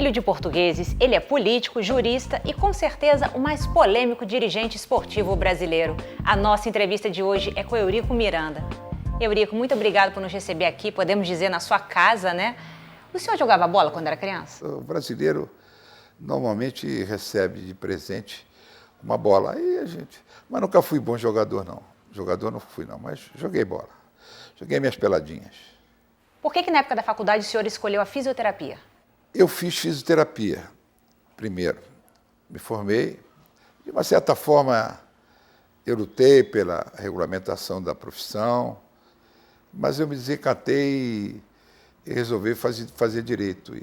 Filho de portugueses, ele é político, jurista e, com certeza, o mais polêmico dirigente esportivo brasileiro. A nossa entrevista de hoje é com Eurico Miranda. Eurico, muito obrigado por nos receber aqui, podemos dizer, na sua casa, né? O senhor jogava bola quando era criança? O brasileiro normalmente recebe de presente uma bola. Mas nunca fui bom jogador, não. Jogador não fui, não, mas joguei bola. Joguei minhas peladinhas. Por que na época da faculdade o senhor escolheu a fisioterapia? Eu fiz fisioterapia primeiro. Me formei. De uma certa forma, eu lutei pela regulamentação da profissão, mas eu me desencantei e resolvi fazer direito.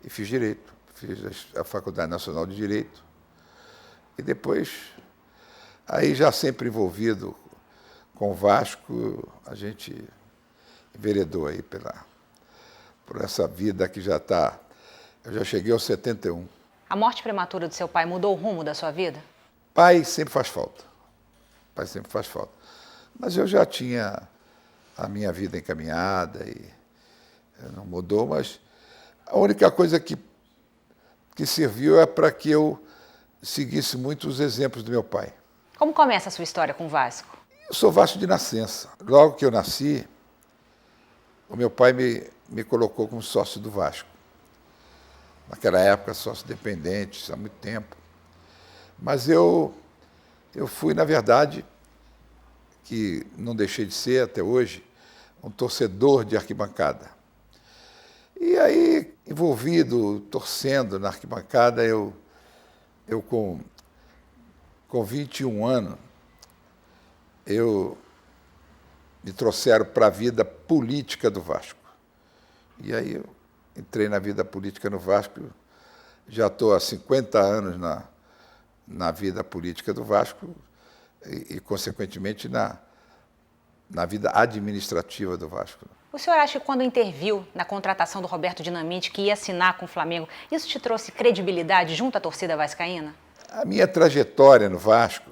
E fiz direito. Fiz a Faculdade Nacional de Direito. E depois, aí já sempre envolvido com o Vasco, a gente enveredou aí por essa vida que já está... Eu já cheguei aos 71. A morte prematura do seu pai mudou o rumo da sua vida? Pai sempre faz falta. Pai sempre faz falta. Mas eu já tinha a minha vida encaminhada e não mudou, mas a única coisa que serviu é para que eu seguisse muito os exemplos do meu pai. Como começa a sua história com o Vasco? Eu sou Vasco de nascença. Logo que eu nasci, o meu pai me colocou como sócio do Vasco. Naquela época, sócio dependente, há muito tempo. Mas eu fui, na verdade, que não deixei de ser até hoje, um torcedor de arquibancada. E aí, envolvido, torcendo na arquibancada, eu com 21 anos, me trouxeram para a vida política do Vasco. E aí eu entrei na vida política no Vasco, já estou há 50 anos na vida política do Vasco e consequentemente, na vida administrativa do Vasco. O senhor acha que quando interviu na contratação do Roberto Dinamite, que ia assinar com o Flamengo, isso te trouxe credibilidade junto à torcida vascaína? A minha trajetória no Vasco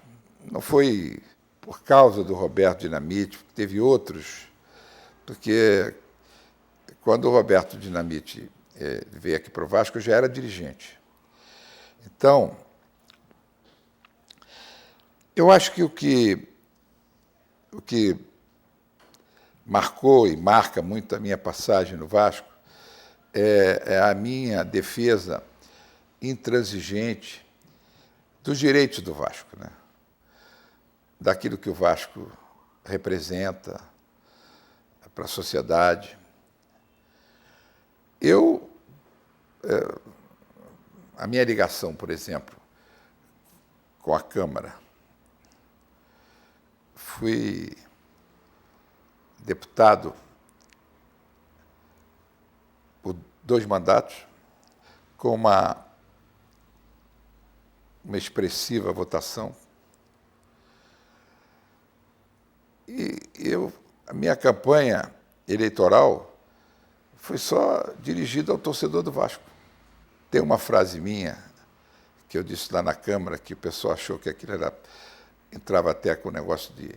não foi por causa do Roberto Dinamite, teve outros, porque quando o Roberto Dinamite veio aqui para o Vasco, eu já era dirigente. Então, eu acho que o que marcou e marca muito a minha passagem no Vasco é a minha defesa intransigente dos direitos do Vasco, né? Daquilo que o Vasco representa para a sociedade. A minha ligação, por exemplo, com a Câmara, fui deputado por 2 mandatos, com uma expressiva votação. E a minha campanha eleitoral foi só dirigida ao torcedor do Vasco. Tem uma frase minha, que eu disse lá na Câmara, que o pessoal achou que aquilo entrava até com o negócio de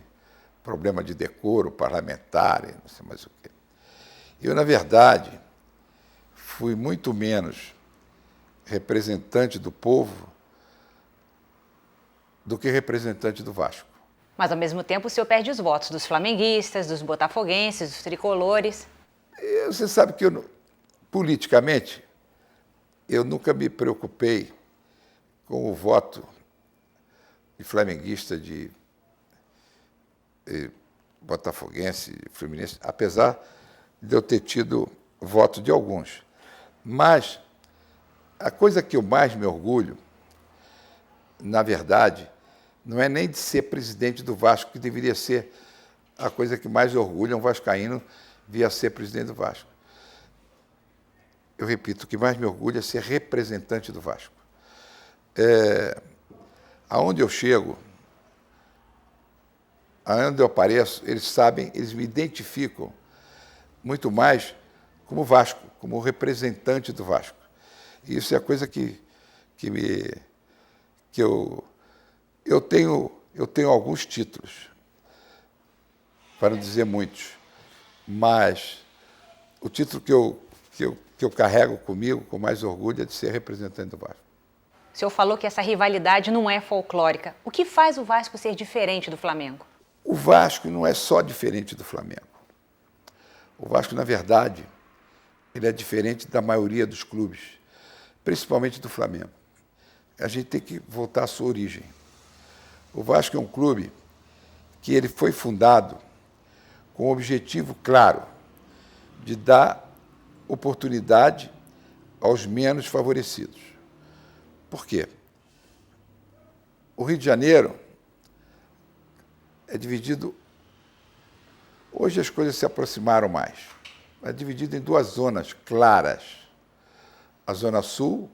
problema de decoro parlamentar, e não sei mais o quê. Eu, na verdade, fui muito menos representante do povo do que representante do Vasco. Mas, ao mesmo tempo, o senhor perde os votos dos flamenguistas, dos botafoguenses, dos tricolores. Você sabe que, politicamente, eu nunca me preocupei com o voto de flamenguista, de botafoguense, fluminense, apesar de eu ter tido voto de alguns. Mas a coisa que eu mais me orgulho, na verdade, não é nem de ser presidente do Vasco, que deveria ser a coisa que mais orgulha um vascaíno vir a ser presidente do Vasco. Eu repito, o que mais me orgulha é ser representante do Vasco. Aonde eu chego, aonde eu apareço, eles sabem, eles me identificam muito mais como Vasco, como representante do Vasco. E isso é a coisa que eu tenho alguns títulos, para não dizer muitos, mas o título que eu que eu carrego comigo com mais orgulho é de ser representante do Vasco. O senhor falou que essa rivalidade não é folclórica. O que faz o Vasco ser diferente do Flamengo? O Vasco não é só diferente do Flamengo. O Vasco, na verdade, ele é diferente da maioria dos clubes, principalmente do Flamengo. A gente tem que voltar à sua origem. O Vasco é um clube que ele foi fundado com o objetivo claro de dar oportunidade aos menos favorecidos. Por quê? O Rio de Janeiro é dividido... Hoje as coisas se aproximaram mais. É dividido em duas zonas claras, a Zona Sul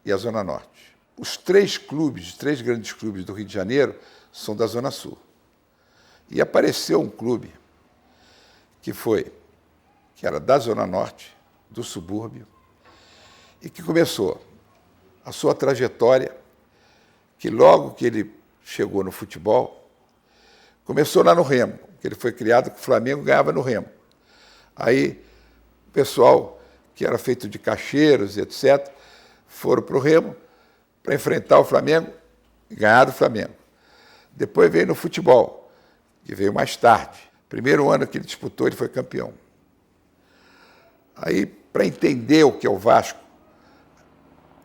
e a Zona Norte. Os três grandes clubes do Rio de Janeiro são da Zona Sul. E apareceu um clube que era da Zona Norte, do subúrbio, e que começou a sua trajetória, que logo que ele chegou no futebol, começou lá no Remo, que ele foi criado que o Flamengo ganhava no Remo. Aí o pessoal, que era feito de caixeiros e etc., foram para o Remo para enfrentar o Flamengo e ganhar do Flamengo. Depois veio no futebol, que veio mais tarde. Primeiro ano que ele disputou, ele foi campeão. Aí, para entender o que é o Vasco,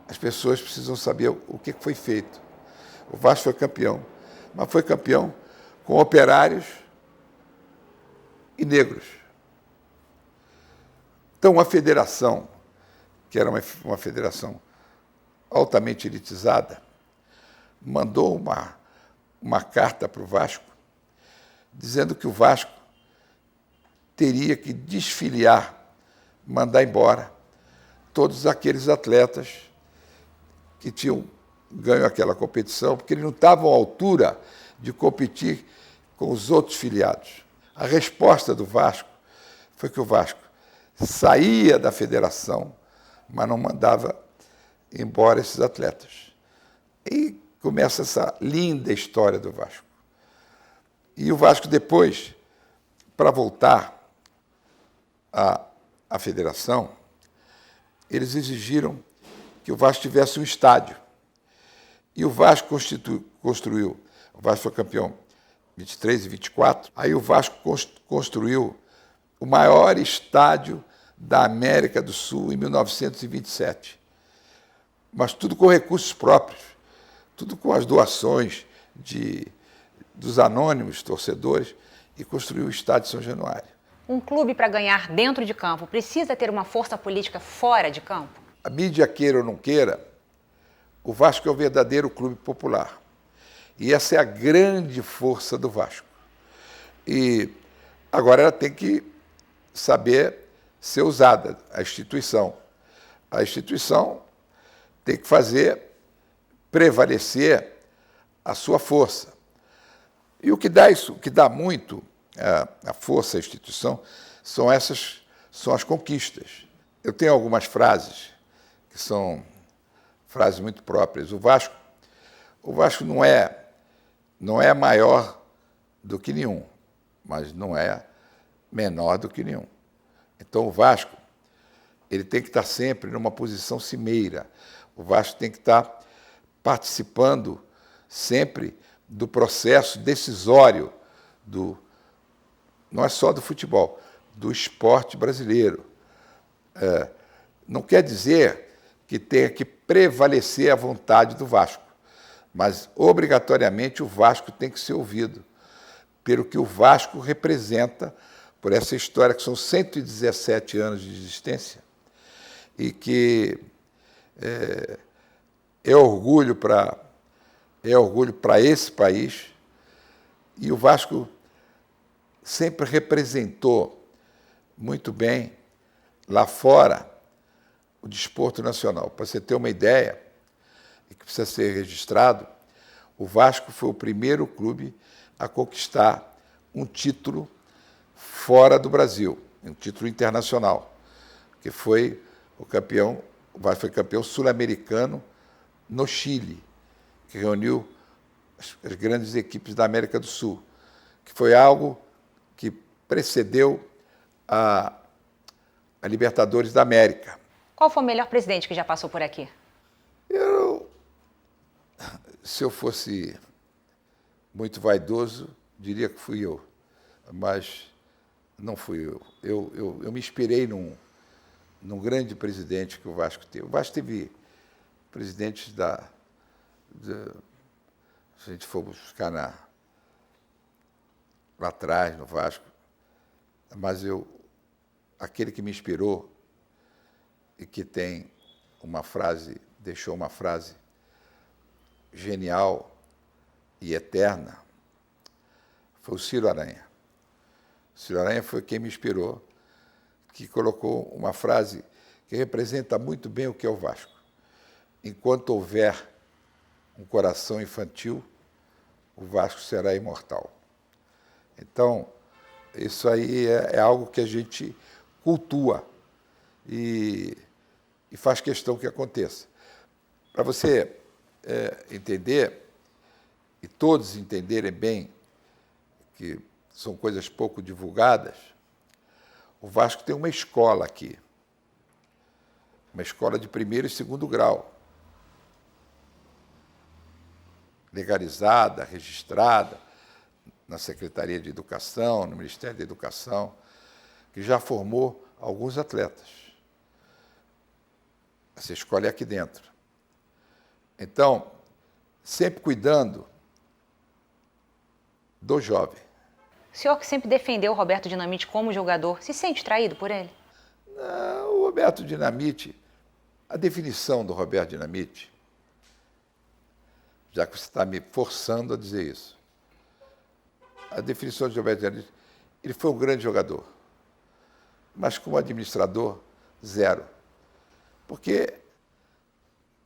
as pessoas precisam saber o que foi feito. O Vasco foi campeão, mas foi campeão com operários e negros. Então, a federação, que era uma federação altamente elitizada, mandou uma carta para o Vasco, dizendo que o Vasco teria que desfiliar, mandar embora todos aqueles atletas que tinham ganho aquela competição, porque eles não estavam à altura de competir com os outros filiados. A resposta do Vasco foi que o Vasco saía da federação, mas não mandava embora esses atletas. E começa essa linda história do Vasco. E o Vasco depois, para voltar à federação, eles exigiram que o Vasco tivesse um estádio. E o Vasco construiu, o Vasco foi campeão 23 e 24, aí o Vasco construiu o maior estádio da América do Sul em 1927. Mas tudo com recursos próprios, tudo com as doações dos anônimos torcedores, e construiu o estádio São Januário. Um clube, para ganhar dentro de campo, precisa ter uma força política fora de campo? A mídia queira ou não queira, o Vasco é o verdadeiro clube popular. E essa é a grande força do Vasco. E agora ela tem que saber ser usada, a instituição. A instituição tem que fazer prevalecer a sua força. E o que dá isso, o que dá muito a força à instituição, são as conquistas. Eu tenho algumas frases que são frases muito próprias. O Vasco não é maior do que nenhum, mas não é menor do que nenhum. Então o Vasco ele tem que estar sempre numa posição cimeira. O Vasco tem que estar participando sempre do processo decisório não é só do futebol, do esporte brasileiro. Não quer dizer que tenha que prevalecer a vontade do Vasco, mas, obrigatoriamente, o Vasco tem que ser ouvido pelo que o Vasco representa, por essa história que são 117 anos de existência e que é orgulho para esse país. E o Vasco sempre representou muito bem lá fora o desporto nacional. Para você ter uma ideia, e que precisa ser registrado, o Vasco foi o primeiro clube a conquistar um título fora do Brasil, um título internacional, que foi o Vasco foi campeão sul-americano no Chile, que reuniu as grandes equipes da América do Sul, que foi algo que precedeu a a Libertadores da América. Qual foi o melhor presidente que já passou por aqui? Se eu fosse muito vaidoso, diria que fui eu, mas não fui eu. Eu me inspirei num grande presidente que o Vasco teve. O Vasco teve presidentes se a gente for buscar lá atrás, no Vasco, mas aquele que me inspirou e que deixou uma frase genial e eterna, foi o Ciro Aranha. O Ciro Aranha foi quem me inspirou, que colocou uma frase que representa muito bem o que é o Vasco. Enquanto houver um coração infantil, o Vasco será imortal. Então, isso aí é algo que a gente cultua e faz questão que aconteça. Para você entender, e todos entenderem bem, que são coisas pouco divulgadas, o Vasco tem uma escola aqui, uma escola de primeiro e segundo grau, legalizada, registrada na Secretaria de Educação, no Ministério da Educação, que já formou alguns atletas. Essa escola é aqui dentro. Então, sempre cuidando do jovem. O senhor que sempre defendeu o Roberto Dinamite como jogador, se sente traído por ele? Não, o Roberto Dinamite, a definição do Roberto Dinamite, já que você está me forçando a dizer isso, a definição de Roberto Dinamite, ele foi um grande jogador, mas como administrador, zero. Porque,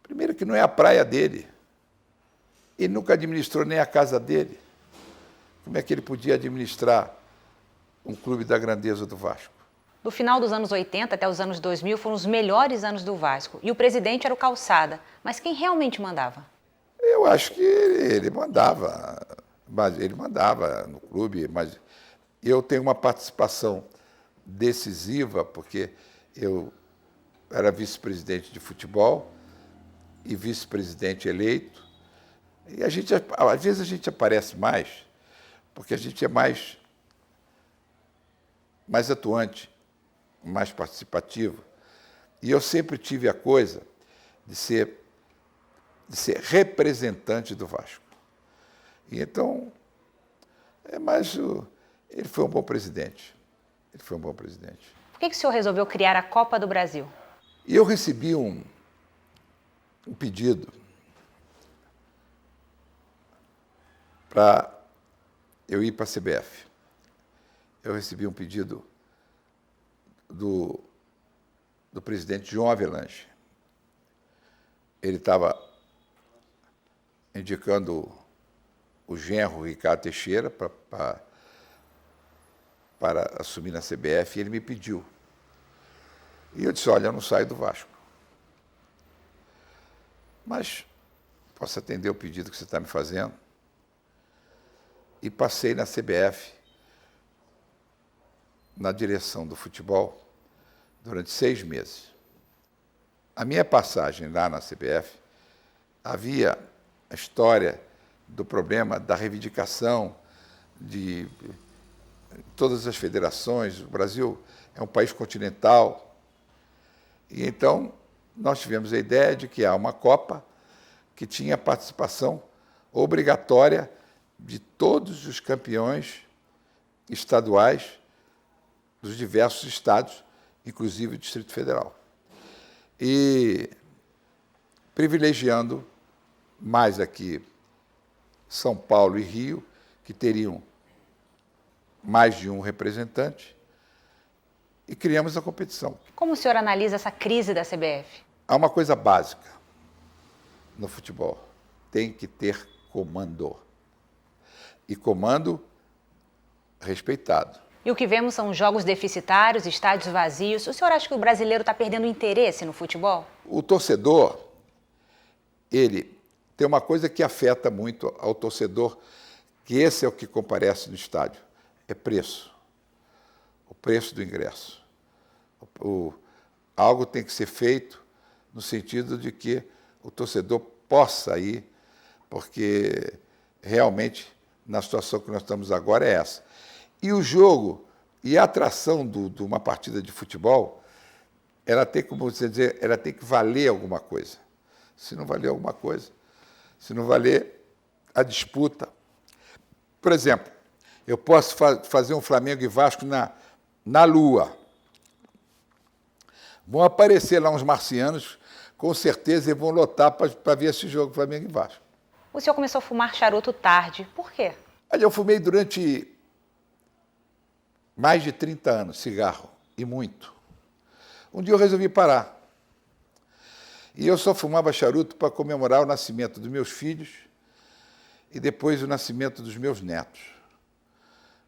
primeiro que não é a praia dele, ele nunca administrou nem a casa dele. Como é que ele podia administrar um clube da grandeza do Vasco? Do final dos anos 80 até os anos 2000 foram os melhores anos do Vasco. E o presidente era o Calçada. Mas quem realmente mandava? Eu acho que ele mandava, mas ele mandava no clube, mas eu tenho uma participação decisiva, porque eu era vice-presidente de futebol e vice-presidente eleito. E às vezes a gente aparece mais, porque a gente é mais atuante, mais participativo. E eu sempre tive a coisa de ser representante do Vasco. E então, ele foi um bom presidente. Ele foi um bom presidente. Por que o senhor resolveu criar a Copa do Brasil? E eu recebi um pedido para eu ir para a CBF. Eu recebi um pedido do presidente João Avelange. Ele estava indicando o genro Ricardo Teixeira para assumir na CBF, e ele me pediu. E eu disse, olha, eu não saio do Vasco, mas posso atender o pedido que você está me fazendo. E passei na CBF, na direção do futebol, durante 6 meses. A minha passagem lá na CBF, havia a história do problema da reivindicação de todas as federações. O Brasil é um país continental. E então, nós tivemos a ideia de criar uma Copa que tinha participação obrigatória de todos os campeões estaduais dos diversos estados, inclusive o Distrito Federal. E privilegiando mais aqui São Paulo e Rio, que teriam mais de um representante, e criamos a competição. Como o senhor analisa essa crise da CBF? Há uma coisa básica no futebol: tem que ter comando. E comando respeitado. E o que vemos são jogos deficitários, estádios vazios. O senhor acha que o brasileiro está perdendo interesse no futebol? O torcedor, ele tem uma coisa que afeta muito ao torcedor, que esse é o que comparece no estádio: é preço. O preço do ingresso. Algo tem que ser feito no sentido de que o torcedor possa ir, porque realmente, na situação que nós estamos agora, é essa. E o jogo e a atração de uma partida de futebol, ela tem, como você dizer, ela tem que valer alguma coisa. Se não valer alguma coisa, se não valer a disputa. Por exemplo, eu posso fazer um Flamengo e Vasco na Lua. Vão aparecer lá uns marcianos, com certeza, e vão lotar para ver esse jogo, Flamengo e Vasco. O senhor começou a fumar charuto tarde. Por quê? Eu fumei durante mais de 30 anos, cigarro, e muito. Um dia eu resolvi parar. E eu só fumava charuto para comemorar o nascimento dos meus filhos e depois o nascimento dos meus netos.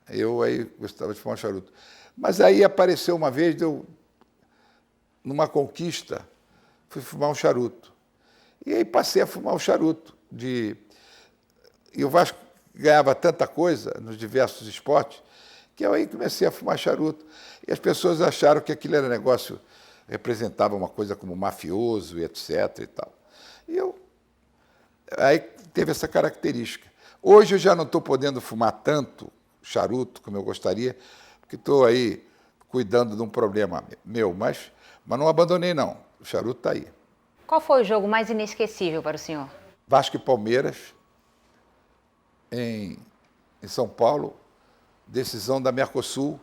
Eu aí gostava de fumar charuto. Mas aí apareceu uma vez, numa conquista, fui fumar um charuto. E aí passei a fumar um charuto. E o Vasco ganhava tanta coisa nos diversos esportes, que eu aí comecei a fumar charuto. E as pessoas acharam que aquilo era negócio, representava uma coisa como mafioso, e etc. e tal. E aí teve essa característica. Hoje eu já não estou podendo fumar tanto charuto como eu gostaria, porque estou aí cuidando de um problema meu, mas não abandonei não, o charuto está aí. Qual foi o jogo mais inesquecível para o senhor? Vasco e Palmeiras, em São Paulo, decisão da Mercosul.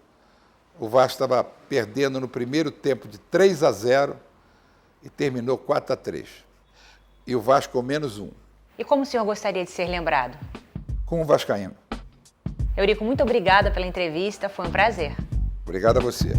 O Vasco estava perdendo no primeiro tempo de 3-0 e terminou 4-3. E o Vasco com -1. E como o senhor gostaria de ser lembrado? Com o vascaíno. Eurico, muito obrigada pela entrevista, foi um prazer. Obrigado a você.